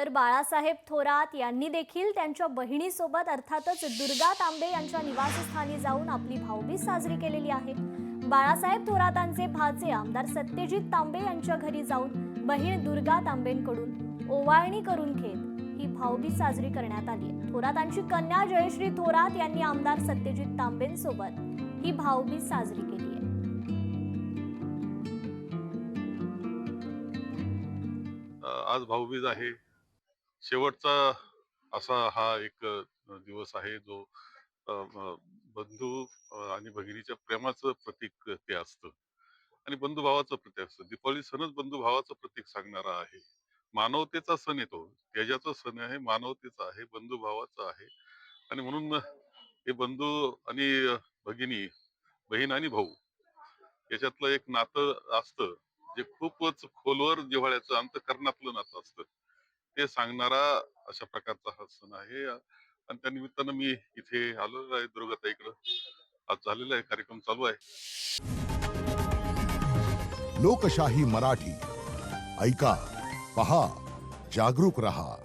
तर बाळासाहेब थोरात यांनी देखील त्यांच्या बहिणीसोबत अर्थातच दुर्गा तांबे यांच्या निवासस्थानी जाऊन आपली भाऊबीज साजरी केलेली आहे। बाळासाहेब थोरातांचे भाचे आमदार सत्यजित तांबे यांच्या घरी जाऊन बहीण दुर्गा तांबेंकडून ओवाळणी करून घेत ही भाऊबीज साजरी करण्यात आली आहे। थोरातांची कन्या जयश्री थोरात यांनी आमदार सत्यजित तांबेंसोबत ही भाऊबीज साजरी केली आहे। आज भाऊबीज आहे। शेवटचा असा हा एक दिवस आहे जो बंधू आणि भगिनीच्या प्रेमाचं प्रतीक ते असतं आणि बंधुभावाचं प्रतीक असतं। दीपावली सणच बंधुभावाचं प्रतीक सांगणारा आहे। मानवतेचा सण येतो, त्याच्याचा सण आहे, मानवतेचा आहे, बंधुभावाचा आहे आणि म्हणून हे बंधू आणि भगिनी, बहीण आणि भाऊ याच्यातलं एक नातं असतं जे खूपच खोलवर जिव्हाळ्याचं अंतःकरणातलं नातं असतं। ते सांगणारा अशा प्रकारचा हा सण आहे आणि त्या निमित्तानं मी इथे आलेलो आहे दुर्गाताईकडं। आज झालेला आहे, कार्यक्रम चालू आहे। लोकशाही मराठी ऐका, पहा, जागरूक रहा।